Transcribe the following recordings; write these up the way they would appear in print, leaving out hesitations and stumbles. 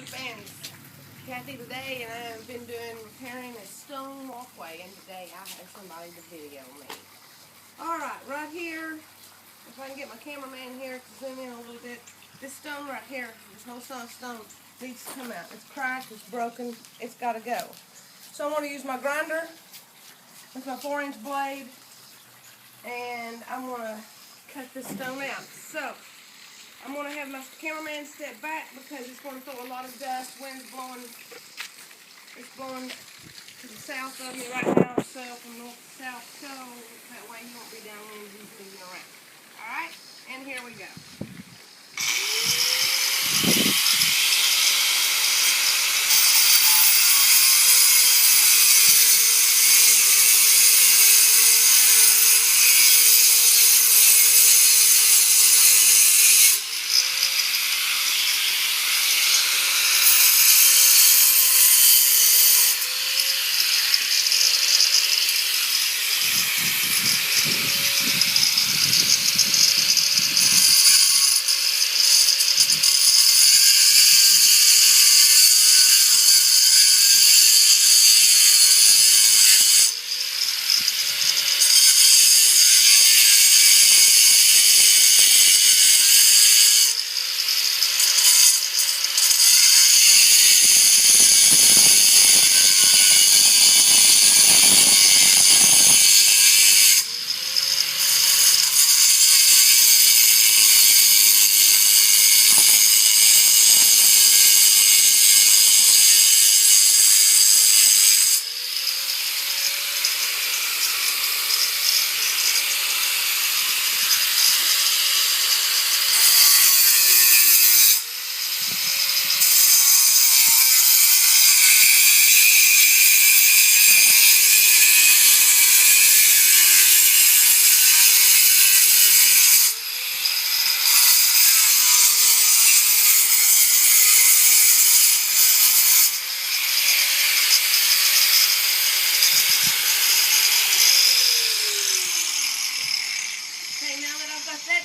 fans. Kathy today, and I have been repairing a stone walkway, and today I have somebody to video me. Alright, right here, if I can get my cameraman here to zoom in a little bit, this stone right here, this whole stone needs to come out. It's cracked, it's broken, it's got to go. So I'm going to use my grinder with my 4-inch blade, and I'm going to cut this stone out. So I'm going to have my cameraman step back because it's going to throw a lot of dust. Wind's blowing, it's blowing to the south of me right now, so from north to south, so that way you won't be downwind and moving around. Alright, and here we go.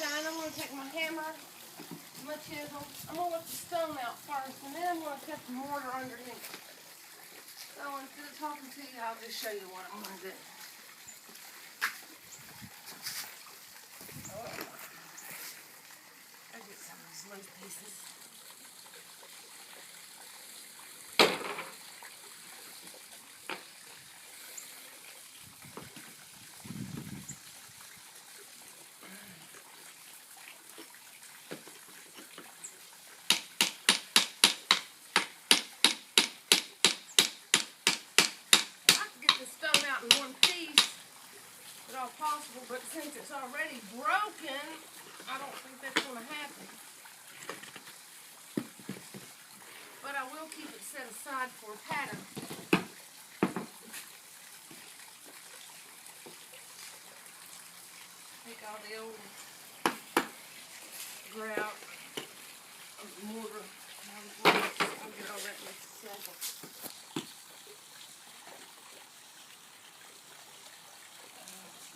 I'm going to take my hammer, my chisel, I'm going to lift the stone out first, and then I'm going to cut the mortar underneath. So instead of talking to you, I'll just show you what I'm going to do. I'll get some of these loose pieces. In one piece at all possible, but since it's already broken, I don't think that's going to happen. But I will keep it set aside for a pattern. Take all the old grout of the mortar. I'll get all that in just a second.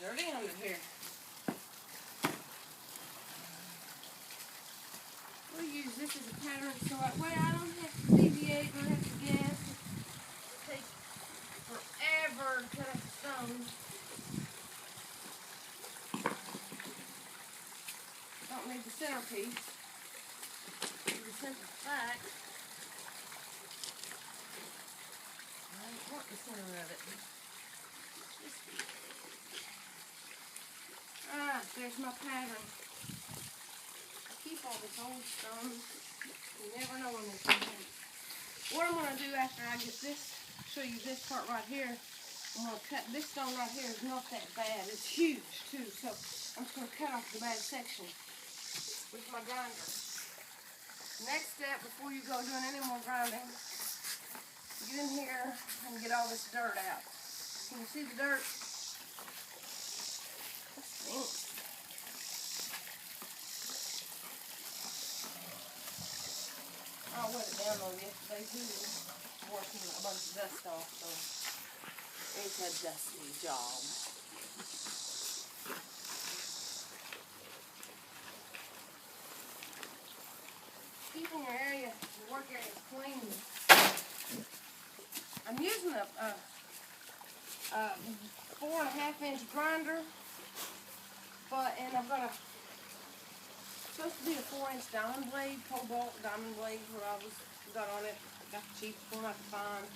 Dirty under here. We'll use this as a pattern so that way I don't have to deviate or have to guess. It takes forever to cut up the stones. Don't need the centerpiece. For the simple fact, I don't want the center of it. Alright, there's my pattern. I keep all this old stone. You never know when this will happen. What I'm going to do after I get this, show you this part right here, I'm going to cut this stone right here. Is not that bad. It's huge too, so I'm just going to cut off the bad section with my grinder. Next step, before you go doing any more grinding, get in here and get all this dirt out. Can you see the dirt? I wet it down on yesterday too, working a bunch of dust off, so it's a dusty job. Keeping your area, your work area clean using a 4.5-inch grinder, and I've got supposed to be a 4-inch diamond blade, cobalt diamond blade, where got on it. Got the cheapest one I could find.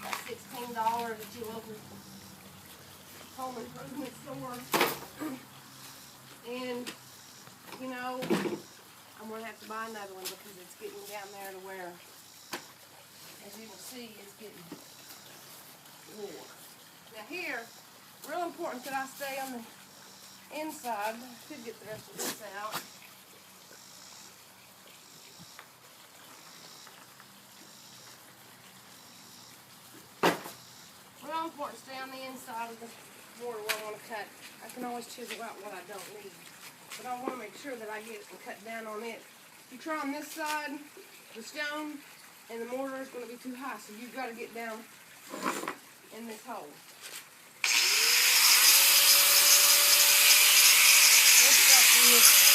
About $16 at your local home improvement store. And, you know, I'm going to have to buy another one because it's getting down there to where, as you can see, it's getting warm. Now here, real important that I stay on the inside. I could get the rest of this out. Real important to stay on the inside of the mortar where I want to cut. I can always chisel out what I don't need, but I want to make sure that I get and cut down on it. If you try on this side, the stone and the mortar is going to be too high, so you've got to get down in this hole. Let's start from this side.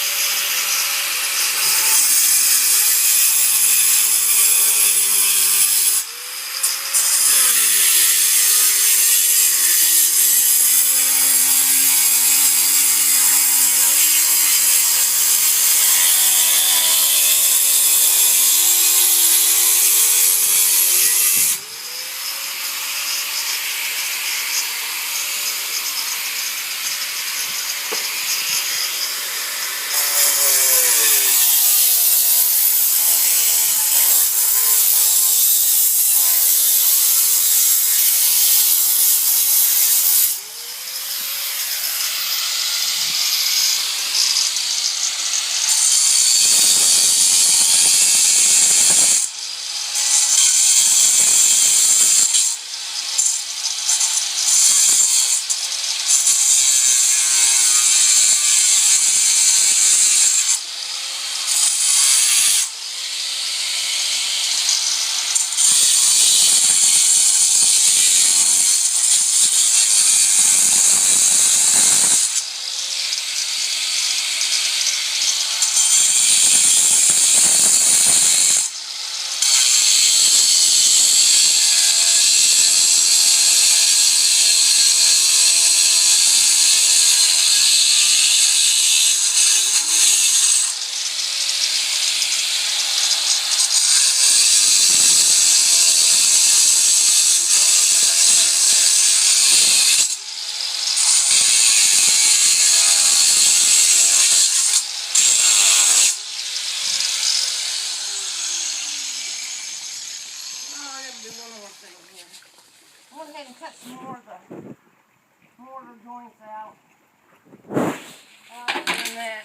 I went ahead and cut some more of the mortar joints out. Other than that,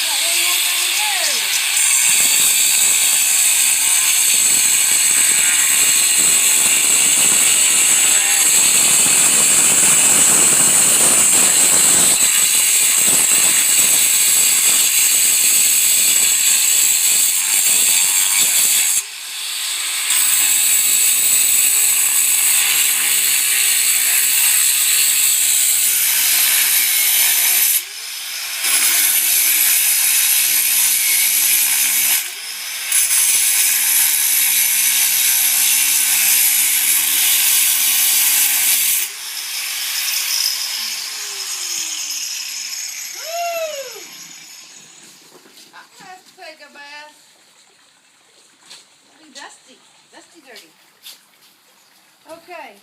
got one more thing to do. Dusty, dirty. Okay,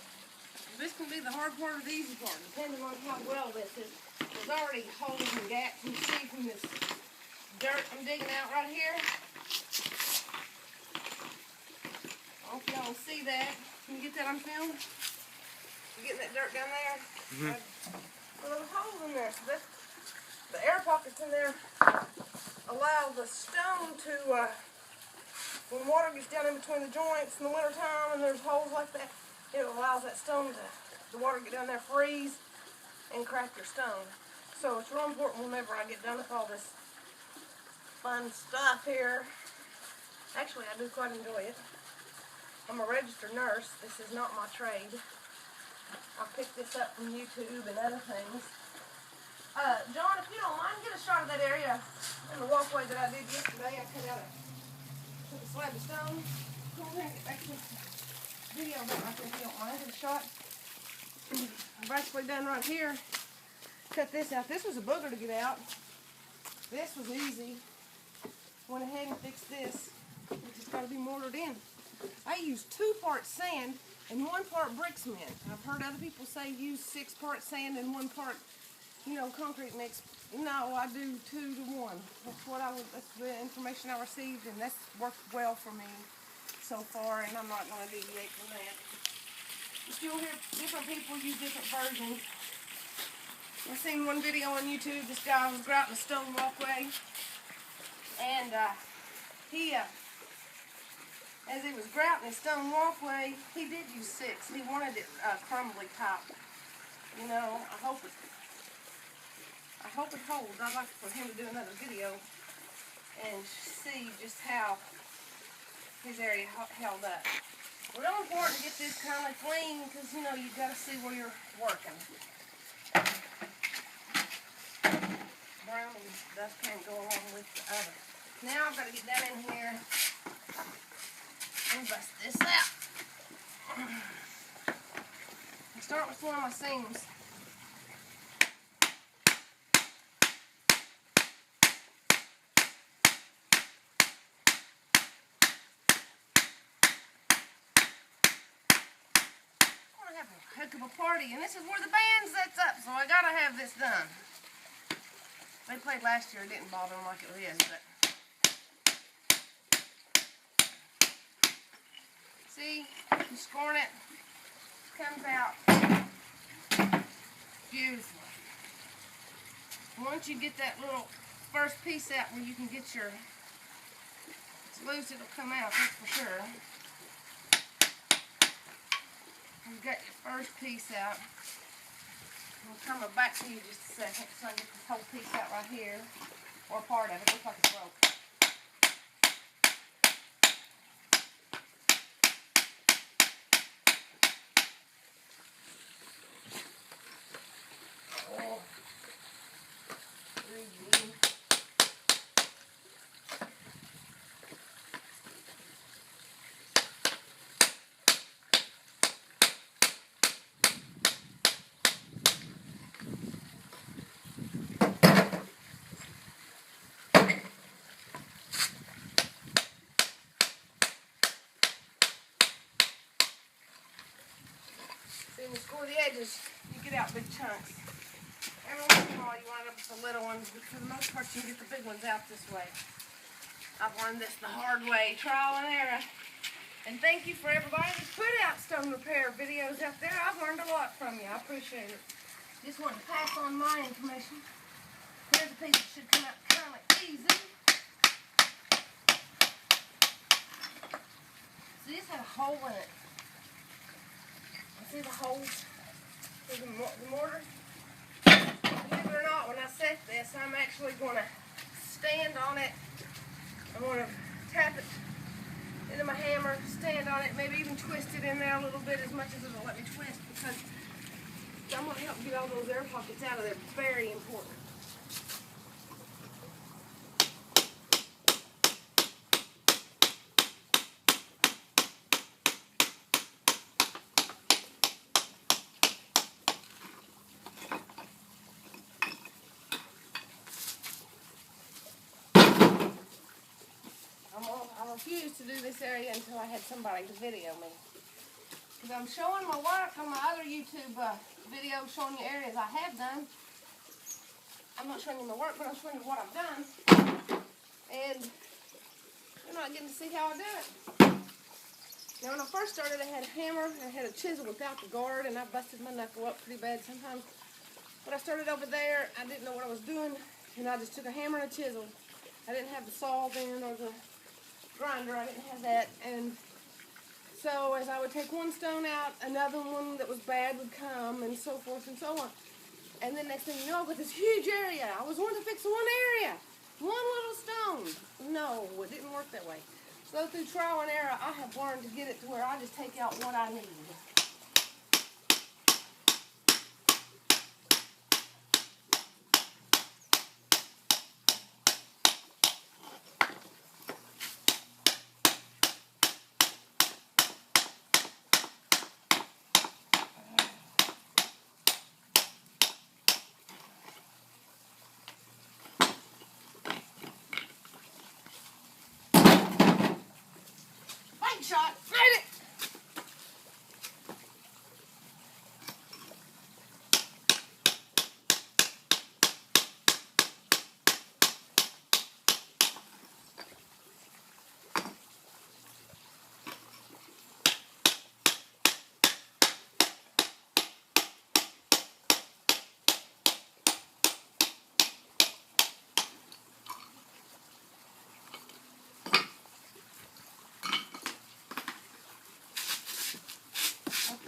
this can be the hard part or the easy part, depending on how well this is. There's already holes and gaps you see from this dirt I'm digging out right here. I hope y'all see that. Can you get that on film? You getting that dirt down there? Mm-hmm. Well, there's holes in there, so that's, the air pockets in there allow the stone to, when water gets down in between the joints in the wintertime and there's holes like that, it allows that stone the water to get down there, freeze, and crack your stone. So it's real important whenever I get done with all this fun stuff here. Actually, I do quite enjoy it. I'm a registered nurse. This is not my trade. I picked this up from YouTube and other things. John, if you don't mind, get a shot of that area in the walkway that I did yesterday. I cut out a slab of stone. Go ahead and get back to the video back right there if you don't mind. Get a shot. I've actually done right here. Cut this out. This was a booger to get out. This was easy. Went ahead and fixed this. It's just got to be mortared in. I used 2 parts sand and 1 part brick cement. I've heard other people say use 6 parts sand and 1 part, concrete mix. No, I do 2 to 1. That's the information I received, and that's worked well for me so far, and I'm not going to deviate from that. But you'll hear different people use different versions. I've seen one video on YouTube. This guy was grouting a stone walkway, and as he was grouting his stone walkway, he did use 6. He wanted it crumbly top. I hope it holds. I'd like for him to do another video and see just how his area held up. Real important to get this kind of clean because, you've got to see where you're working. Brown and dust can't go along with the other. Now I've got to get that in here and bust this out. I start with one of my seams. Heck of a party, and this is where the band sets up, so I gotta have this done. They played last year, it didn't bother them like it is, but see, you scorn it, comes out beautiful. Once you get that little first piece out where you can get it's loose, it'll come out, that's for sure. You've got your first piece out. I'll turn my back to you just a second so I get this whole piece out right here. Or part of it. Looks like it's broke. Oh. Easy. When you score the edges, you get out big chunks. Every once in a while you wind up with the little ones, but for the most part you can get the big ones out this way. I've learned this the hard way, trial and error. And thank you for everybody that put out stone repair videos out there. I've learned a lot from you. I appreciate it. Just want to pass on my information. Here's a piece that should come out kind of easy. See, this had a hole in it. See the holes for the mortar? Believe it or not, when I set this, I'm actually going to stand on it. I'm going to tap it into my hammer, stand on it, maybe even twist it in there a little bit as much as it'll let me twist, because I'm going to help get all those air pockets out of there. Very important. I refused to do this area until I had somebody to video me. Because I'm showing my work on my other YouTube videos, showing you areas I have done. I'm not showing you my work, but I'm showing you what I've done. And you're not getting to see how I do it. Now when I first started, I had a hammer, I had a chisel without the guard, and I busted my knuckle up pretty bad sometimes. When I started over there, I didn't know what I was doing, and I just took a hammer and a chisel. I didn't have the saw then or the grinder, I didn't have that, and so as I would take one stone out, another one that was bad would come, and so forth and so on. And then next thing you know, I've got this huge area. I was wanting to fix one area, one little stone. No, it didn't work that way. So through trial and error, I have learned to get it to where I just take out what I need.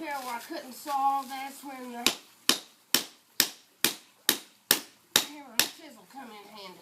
here where I couldn't saw, that's when the hammer and chisel come in handy.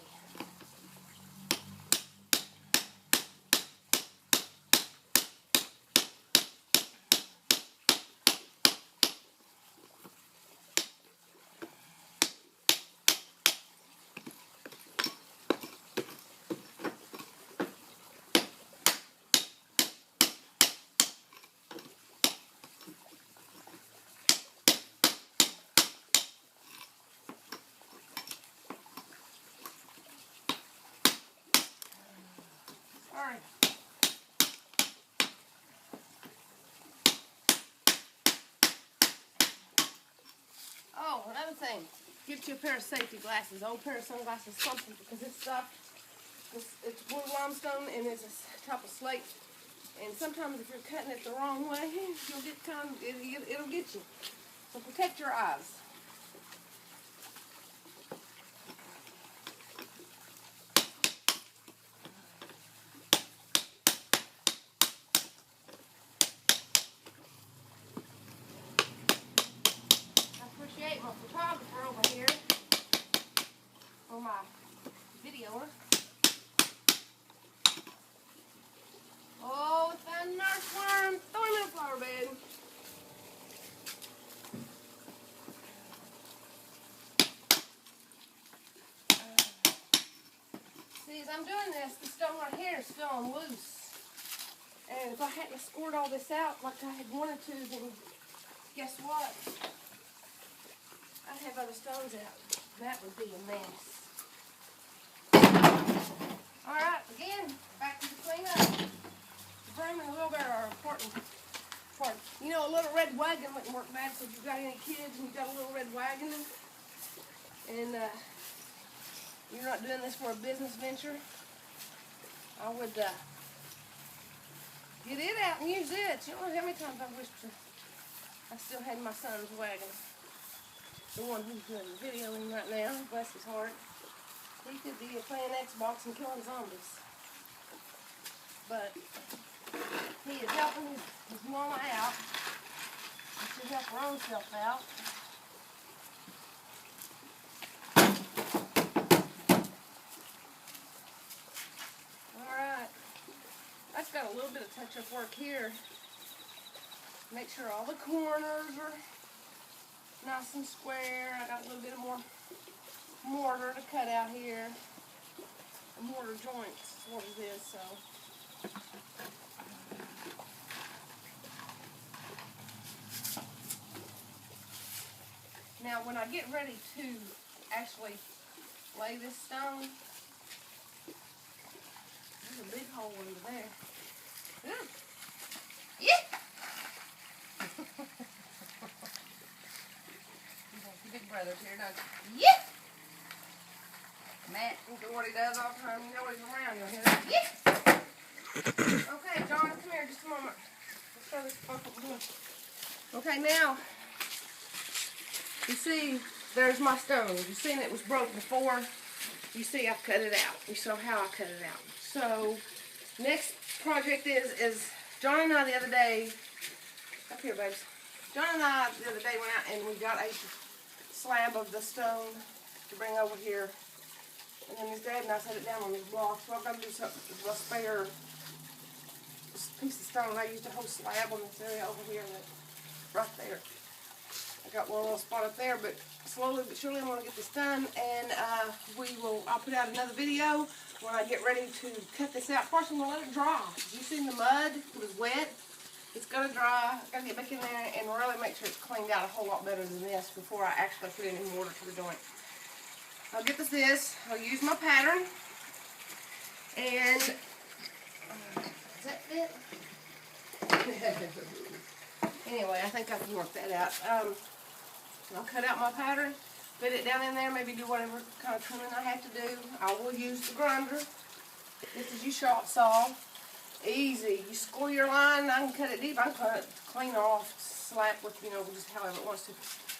Alright. Oh, another thing. Get you a pair of safety glasses, old pair of sunglasses, something, because this stuff, it's blue limestone and it's a type of slate. And sometimes if you're cutting it the wrong way, you'll get it'll get you. So protect your eyes. My photographer over here, or my videoer. Oh, it's that nurse worm. Throw him in a flower bed. See, as I'm doing this, the stone right here is still on loose. And if I hadn't scored all this out like I had wanted to, then guess what? I'd have other stones out. That would be a mess. Alright, again, back to the cleanup. The broom and the wheelbarrow are important. You know, a little red wagon wouldn't work bad, so if you've got any kids and you've got a little red wagon, and you're not doing this for a business venture, I would get it out and use it. You don't know how many times I wished I still had my son's wagon. The one who's doing the videoing right now, bless his heart. He could be playing Xbox and killing zombies. But he is helping his mama out. And she'll help her own self out. Alright. I just got a little bit of touch-up work here. Make sure all the corners are nice and square. I got a little bit more mortar to cut out here. A mortar joints is what it is, so. Now when I get ready to actually lay this stone, there's a big hole under there. Ooh. Yeah! Big brother's here, don't you? Yeah! Matt, you do what he does all the time. You know he's around. You'll hear that. Yeah! Okay, John, come here just a moment. Let's show this what we're doing. Okay, now, you see, there's my stone. You seen it was broke before. You see I've cut it out. You saw how I cut it out. So, next project is John and I the other day, up here, babes. John and I the other day went out and we got a slab of the stone to bring over here, and then his dad and I set it down on these blocks. So I've got to do something with a spare piece of stone. I used a whole slab on this area over here, and right there. I got one little spot up there, but slowly but surely I'm going to get this done, and I'll put out another video when I get ready to cut this out. First I'm going to let it dry. You seen the mud? It was wet. It's going to dry. I've got to get back in there and really make sure it's cleaned out a whole lot better than this before I actually put any mortar to the joint. I'll get this. I'll use my pattern. And, does that fit? Anyway, I think I can work that out. I'll cut out my pattern, put it down in there, maybe do whatever kind of trimming I have to do. I will use the grinder. This is your short saw. Easy. You score your line. I can cut it deep. I can cut it clean off, slap with, just however it wants to.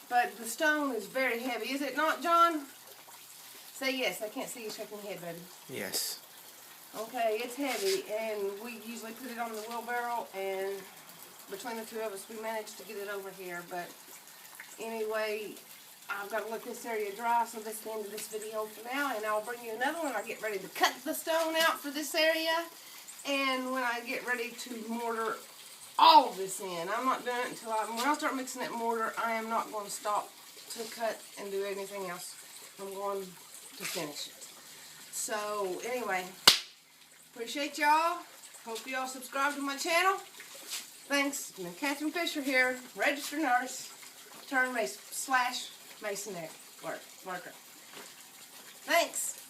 But the stone is very heavy. Is it not, John? Say yes. I can't see you shaking your head, baby. Yes. Okay, it's heavy, and we usually put it on the wheelbarrow and between the two of us, we managed to get it over here. But anyway, I've got to let this area dry, so that's the end of this video for now. And I'll bring you another one. I'll get ready to cut the stone out for this area. And when I get ready to mortar all of this in, I'm not doing it until when I start mixing that mortar, I am not going to stop to cut and do anything else. I'm going to finish it. So anyway, appreciate y'all. Hope y'all subscribe to my channel. Thanks. Catherine Fisher here, registered nurse, turned /masonry worker. Thanks.